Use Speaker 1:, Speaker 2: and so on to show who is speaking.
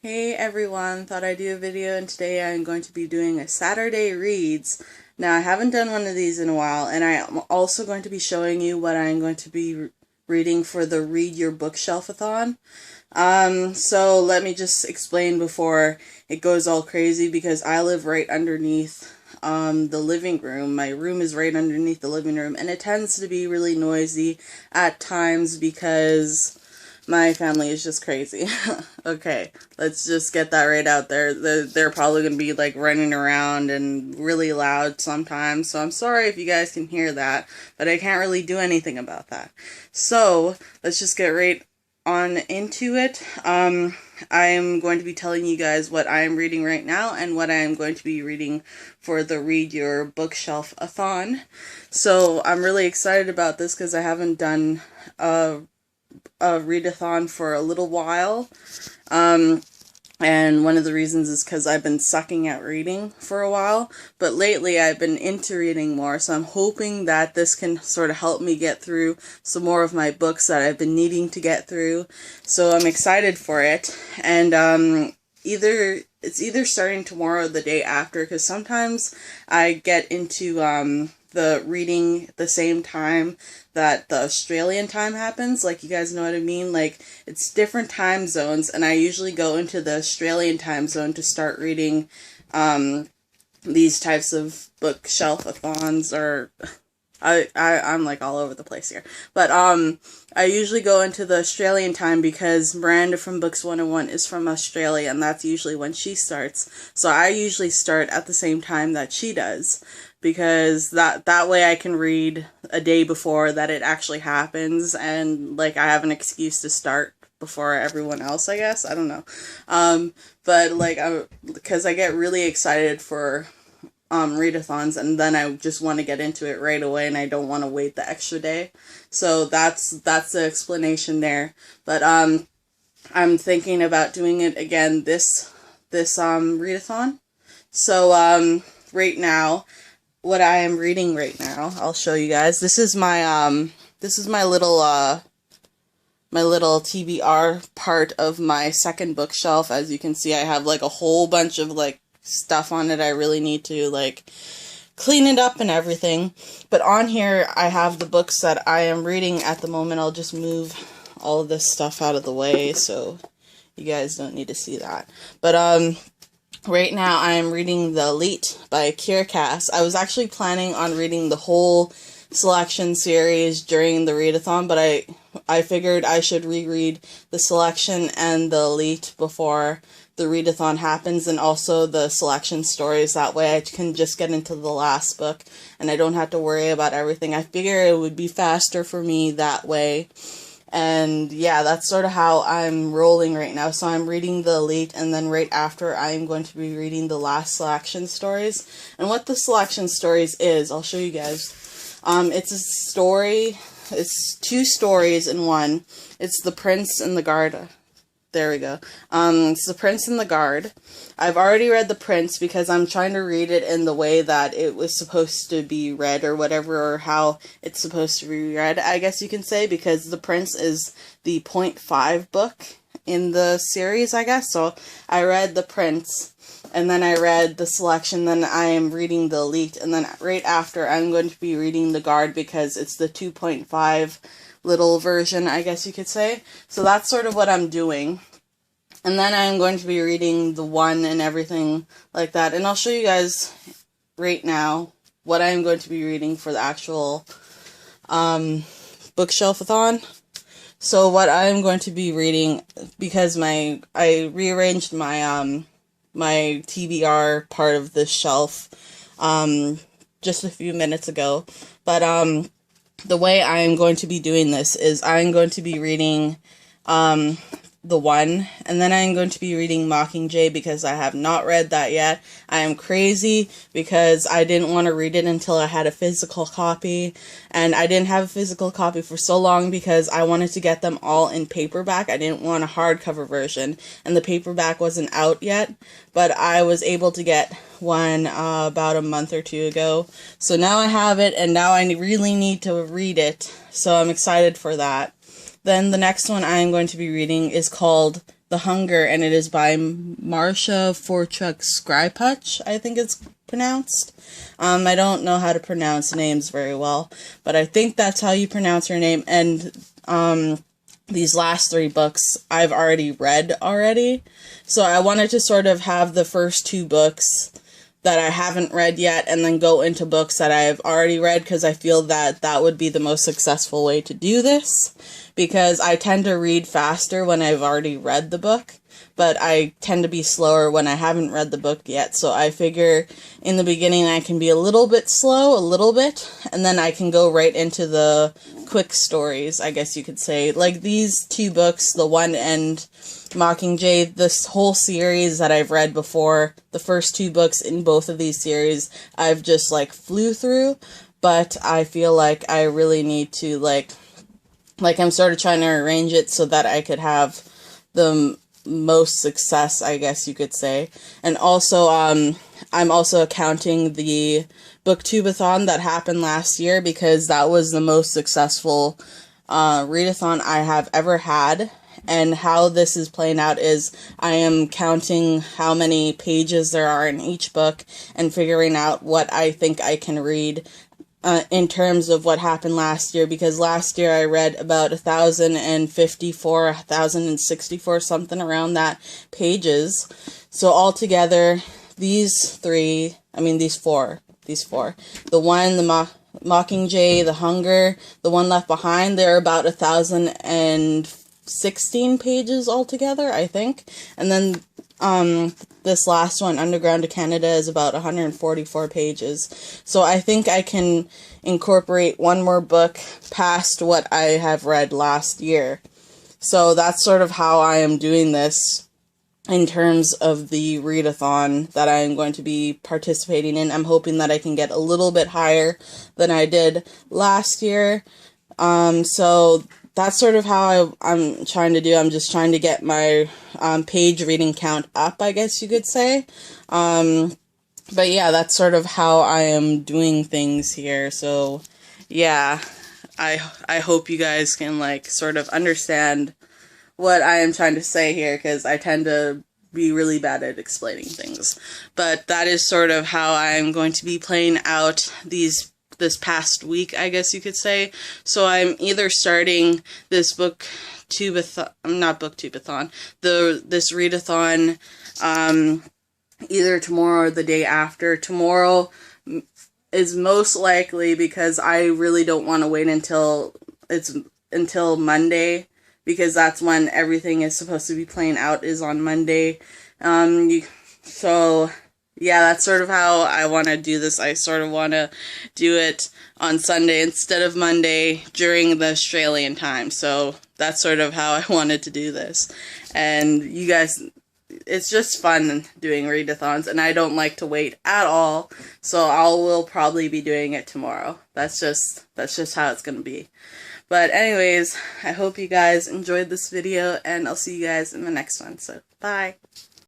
Speaker 1: Hey everyone, thought I'd do a video, and today I'm going to be doing a Saturday Reads. Now I haven't done one of these in a while, and I am also going to be showing you what I'm going to be reading for the Read Your Bookshelf-a-thon. So let me just explain before it goes all crazy, because I live right underneath the living room. My room is right underneath the living room, and it tends to be really noisy at times because my family is just crazy. Okay, let's just get that right out there. They're probably going to be like running around and really loud sometimes, so I'm sorry if you guys can hear that, but I can't really do anything about that. So let's just get right on into it. I'm going to be telling you guys what I am reading right now and what I am going to be reading for the Read Your Bookshelf-a-thon. So I'm really excited about this because I haven't done a readathon for a little while, and one of the reasons is because I've been sucking at reading for a while, but lately I've been into reading more, so I'm hoping that this can sort of help me get through some more of my books that I've been needing to get through, so I'm excited for it. And it's either starting tomorrow or the day after, because sometimes I get into the reading the same time that the Australian time happens. Like, you guys know what I mean? Like, it's different time zones, and I usually go into the Australian time zone to start reading these types of bookshelf-a-thons, or I'm like all over the place here. But I usually go into the Australian time because Miranda from Books 101 is from Australia, and that's usually when she starts. So I usually start at the same time that she does, because that way I can read a day before that it actually happens, and like I have an excuse to start before everyone else, I guess. I don't know. But like, because I get really excited for readathons, and then I just want to get into it right away, and I don't want to wait the extra day. So that's the explanation there. But I'm thinking about doing it again this readathon. So right now, what I am reading right now, I'll show you guys. This is my little TBR part of my second bookshelf. As you can see, I have like a whole bunch of like stuff on it. I really need to like clean it up and everything. But on here I have the books that I am reading at the moment. I'll just move all of this stuff out of the way so you guys don't need to see that. But right now I am reading The Elite by Kiera. I was actually planning on reading the whole selection series during the readathon, but I figured I should reread the selection and the Elite before the readathon happens, and also the selection stories. That way I can just get into the last book and I don't have to worry about everything. I figure it would be faster for me that way. And yeah, that's sort of how I'm rolling right now. So I'm reading The Elite, and then right after I'm going to be reading the last selection stories. And what the selection stories is, I'll show you guys. It's a story, it's two stories in one. It's The Prince and the Guard. There we go. It's The Prince and the Guard. I've already read The Prince because I'm trying to read it in the way that it was supposed to be read, or whatever, or how it's supposed to be read, I guess you can say, because The Prince is the 0.5 book in the series, I guess. So I read The Prince, and then I read the selection, then I am reading The Elite, and then right after I'm going to be reading The Guard because it's the 2.5 little version, I guess you could say. So that's sort of what I'm doing. And then I'm going to be reading the one and everything like that. And I'll show you guys right now what I'm going to be reading for the actual bookshelf-a-thon. So what I'm going to be reading, because I rearranged my my TBR part of this shelf just a few minutes ago. But the way I'm going to be doing this is I'm going to be reading the one, and then I'm going to be reading Mockingjay because I have not read that yet. I am crazy because I didn't want to read it until I had a physical copy, and I didn't have a physical copy for so long because I wanted to get them all in paperback. I didn't want a hardcover version, and the paperback wasn't out yet, but I was able to get one about a month or two ago. So now I have it, and now I really need to read it, so I'm excited for that. Then the next one I'm going to be reading is called The Hunger, and it is by Marsha Forchuk Skrypuch, I think it's pronounced. I don't know how to pronounce names very well, but I think that's how you pronounce her name. And these last 3 books I've already read already, so I wanted to sort of have the first 2 books that I haven't read yet and then go into books that I've already read, because I feel that that would be the most successful way to do this, because I tend to read faster when I've already read the book, but I tend to be slower when I haven't read the book yet. So I figure in the beginning I can be a little bit slow, and then I can go right into the quick stories, I guess you could say. Like these 2 books, The One and Mockingjay, this whole series that I've read before, the first 2 books in both of these series, I've just like flew through, but I feel like I really need to like I'm sort of trying to arrange it so that I could have the most success, I guess you could say. And also, I'm also counting the booktubeathon that happened last year, because that was the most successful readathon I have ever had. And how this is playing out is I am counting how many pages there are in each book and figuring out what I think I can read in terms of what happened last year, because last year I read about 1,054, 1,064, something around that pages. So altogether, these 4, The One, the Mockingjay, The Hunger, The One Left Behind, they're about 1,016 pages altogether, I think. And then this last one, Underground to Canada, is about 144 pages. So I think I can incorporate one more book past what I have read last year. So that's sort of how I am doing this in terms of the readathon that I am going to be participating in. I'm hoping that I can get a little bit higher than I did last year. So that's sort of how I'm trying to do. I'm just trying to get my page reading count up, I guess you could say. But yeah, that's sort of how I am doing things here. So yeah, I hope you guys can like sort of understand what I am trying to say here, because I tend to be really bad at explaining things. But that is sort of how I'm going to be playing out this past week, I guess you could say. So I'm either starting this booktubeathon, this readathon, either tomorrow or the day after. Tomorrow is most likely, because I really don't want to wait until Monday, because that's when everything is supposed to be playing out, is on Monday. So yeah, that's sort of how I want to do this. I sort of want to do it on Sunday instead of Monday during the Australian time. So that's sort of how I wanted to do this. And you guys, it's just fun doing readathons, and I don't like to wait at all. So I will probably be doing it tomorrow. That's just how it's going to be. But anyways, I hope you guys enjoyed this video, and I'll see you guys in the next one. So bye.